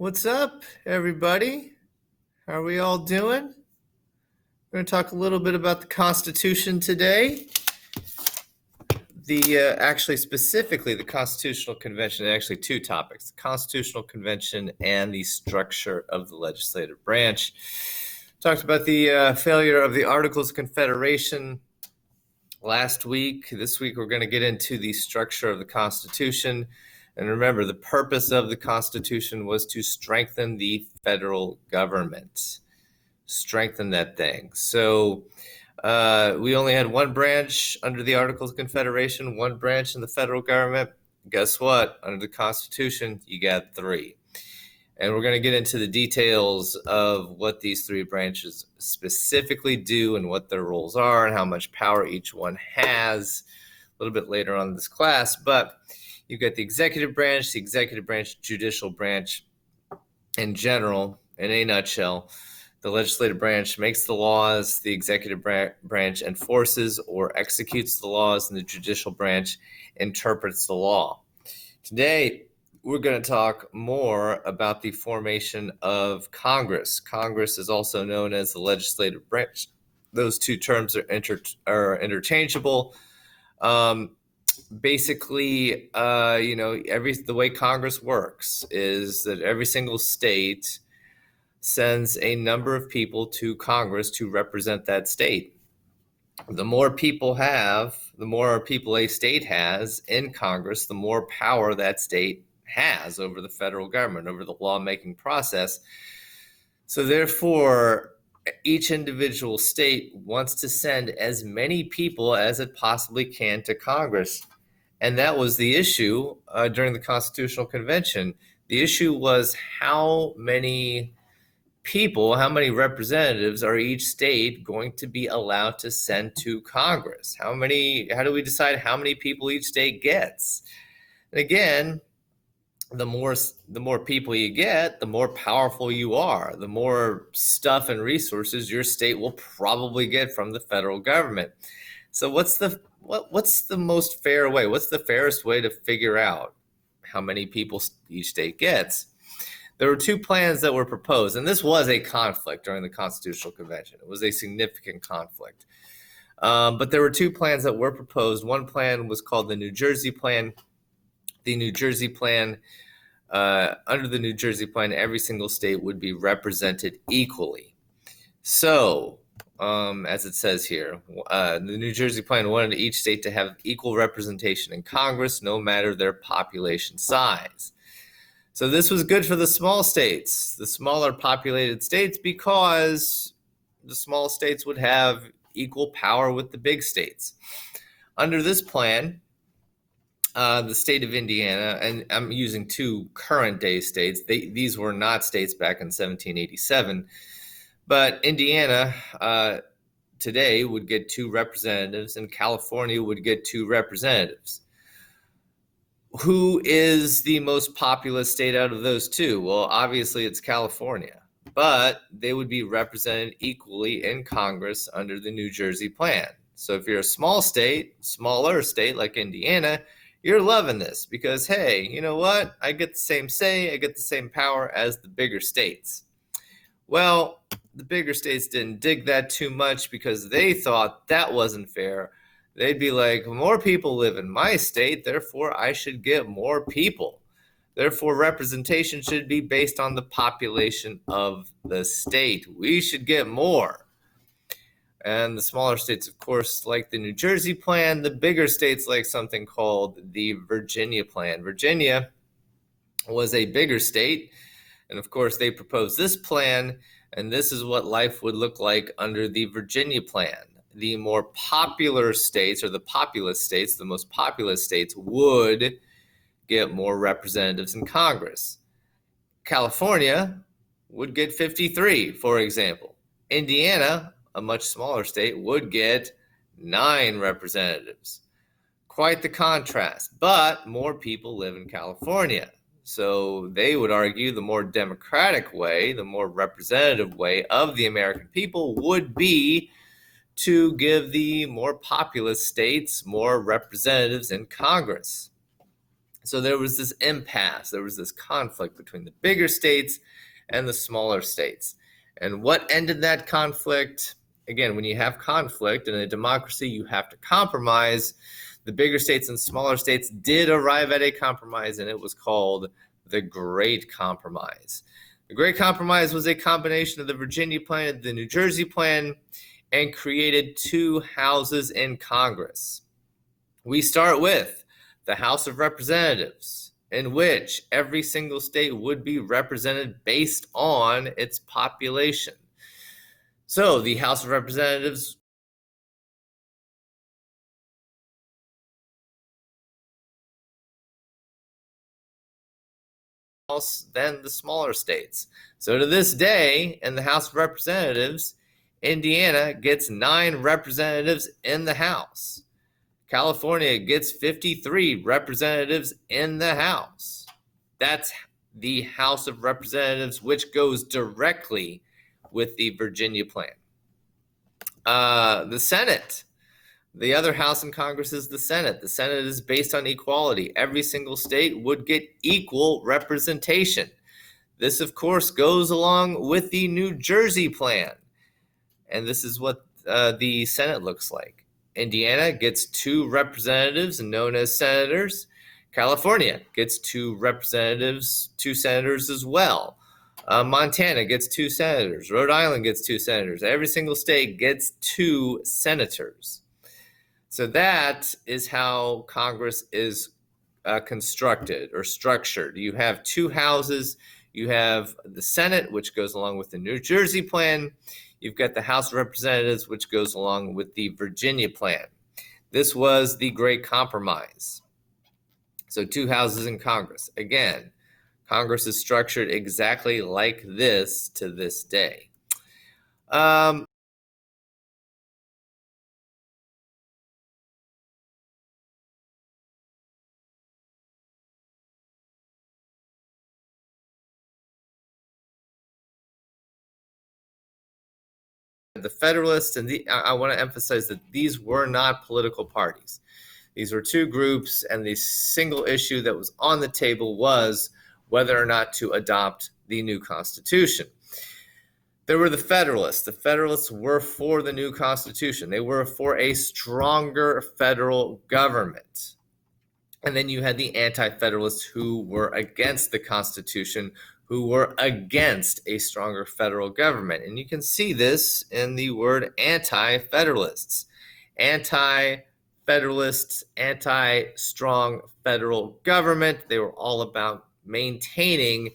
What's up, everybody? How are we all doing? We're going to talk a little bit about the Constitution today. Actually, specifically, the Constitutional Convention, actually two topics, the Constitutional Convention and the structure of the legislative branch. Talked about the failure of the Articles of Confederation last week. This week, we're going to get into the structure of the Constitution. And remember, the purpose of the Constitution was to strengthen the federal government. Strengthen that thing. So we only had one branch under the Articles of Confederation, one branch in the federal government. Guess what? Under the Constitution, you got three. And we're going to get into the details of what these three branches specifically do and what their roles are and how much power each one has a little bit later on in this class. But you've got the executive branch, judicial branch in general, in a nutshell. The legislative branch makes the laws, the executive branch enforces or executes the laws, and the judicial branch interprets the law. Today, we're going to talk more about the formation of Congress. Congress is also known as the legislative branch. Those two terms are interchangeable. Basically, the way Congress works is that every single state sends a number of people to Congress to represent that state. The more people a state has in Congress, the more power that state has over the federal government, over the lawmaking process. So therefore, each individual state wants to send as many people as it possibly can to Congress. And that was the issue during the Constitutional Convention. The issue was how many representatives are each state going to be allowed to send to Congress? How do we decide how many people each state gets? And again, the more people you get, the more powerful you are. The more stuff and resources your state will probably get from the federal government. So what's the most fair way? What's the fairest way to figure out how many people each state gets? There were two plans that were proposed, and this was a conflict during the Constitutional Convention. It was a significant conflict. But there were two plans that were proposed. One plan was called the New Jersey Plan. The New Jersey Plan, under the New Jersey Plan, every single state would be represented equally. So, as it says here, the New Jersey Plan wanted each state to have equal representation in Congress, no matter their population size. So this was good for the small states, the smaller populated states, because the small states would have equal power with the big states. Under this plan, the state of Indiana, and I'm using two current day states, these were not states back in 1787, but Indiana today would get 2 representatives and California would get 2 representatives. Who is the most populous state out of those two? Well, obviously it's California, but they would be represented equally in Congress under the New Jersey Plan. So if you're a smaller state like Indiana, you're loving this because, hey, you know what? I get the same say, I get the same power as the bigger states. Well, the bigger states didn't dig that too much because they thought that wasn't fair. They'd be like, more people live in my state, therefore I should get more people. Therefore, representation should be based on the population of the state. We should get more. And the smaller states, of course, like the New Jersey Plan. The bigger states like something called the Virginia Plan. Virginia was a bigger state. And of course, they proposed this plan. And this is what life would look like under the Virginia Plan. The more popular states, or the populous states, the most populous states would get more representatives in Congress. California would get 53, for example. Indiana, a much smaller state, would get 9 representatives. Quite the contrast, but more people live in California. So they would argue the more democratic way, the more representative way of the American people would be to give the more populous states more representatives in Congress. So there was this impasse, there was this conflict between the bigger states and the smaller states. And what ended that conflict? Again, when you have conflict in a democracy, you have to compromise. The bigger states and smaller states did arrive at a compromise, and it was called the Great Compromise. The Great Compromise was a combination of the Virginia Plan and the New Jersey Plan, and created two houses in Congress. We start with the House of Representatives, in which every single state would be represented based on its population. So the House of Representatives than the smaller states. So to this day, in the House of Representatives, Indiana gets 9 representatives in the House. California gets 53 representatives in the House. That's the House of Representatives, which goes directly with the Virginia Plan. The Senate, the other house in Congress is the Senate. The Senate is based on equality. Every single state would get equal representation. This, of course, goes along with the New Jersey Plan. And this is what the Senate looks like. Indiana gets 2 representatives known as senators. California gets 2 representatives, 2 senators as well. Montana gets 2 senators. Rhode Island gets 2 senators. Every single state gets 2 senators. So that is how Congress is constructed or structured. You have 2 houses. You have the Senate, which goes along with the New Jersey Plan. You've got the House of Representatives, which goes along with the Virginia Plan. This was the Great Compromise. So 2 houses in Congress. Again, Congress is structured exactly like this to this day. The Federalists, and I want to emphasize that these were not political parties. These were 2 groups, and the single issue that was on the table was whether or not to adopt the new Constitution. There were the Federalists. The Federalists were for the new Constitution. They were for a stronger federal government. And then you had the Anti-Federalists, who were against the Constitution, who were against a stronger federal government. And you can see this in the word Anti-Federalists. Anti-Federalists, anti-strong federal government. They were all about maintaining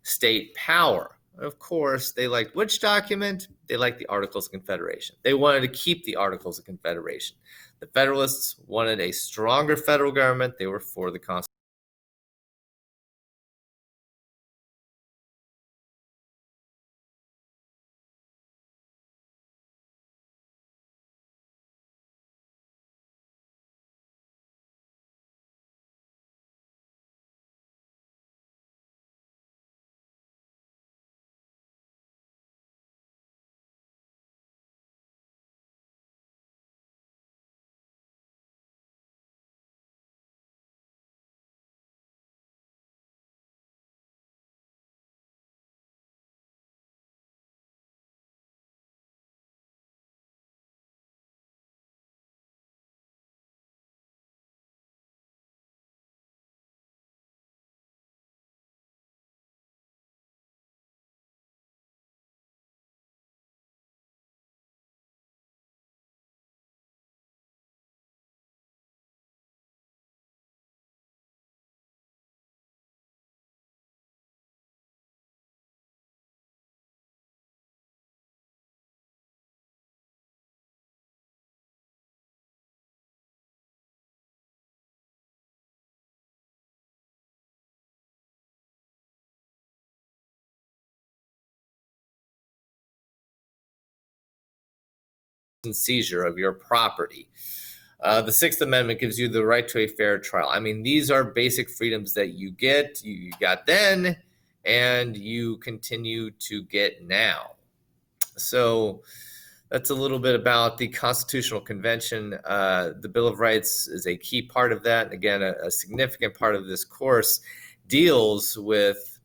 state power. Of course, they liked which document? They liked the Articles of Confederation. They wanted to keep the Articles of Confederation. The Federalists wanted a stronger federal government. They were for the Constitution. And seizure of your property. The 6th Amendment gives you the right to a fair trial. I mean, these are basic freedoms that you get, you got then, and you continue to get now. So That's a little bit about the Constitutional Convention. The Bill of Rights is a key part of that. Again, a significant part of this course deals with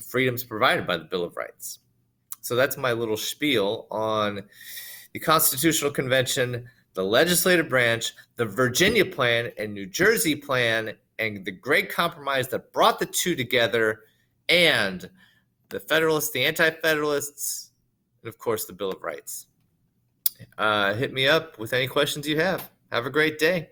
freedoms provided by the Bill of Rights. So that's my little spiel on the Constitutional Convention, the legislative branch, the Virginia plan and New Jersey plan, and the great compromise that brought the two together, and the Federalists, the Anti-Federalists, and of course the Bill of Rights. Hit me up with any questions you have. Have a great day.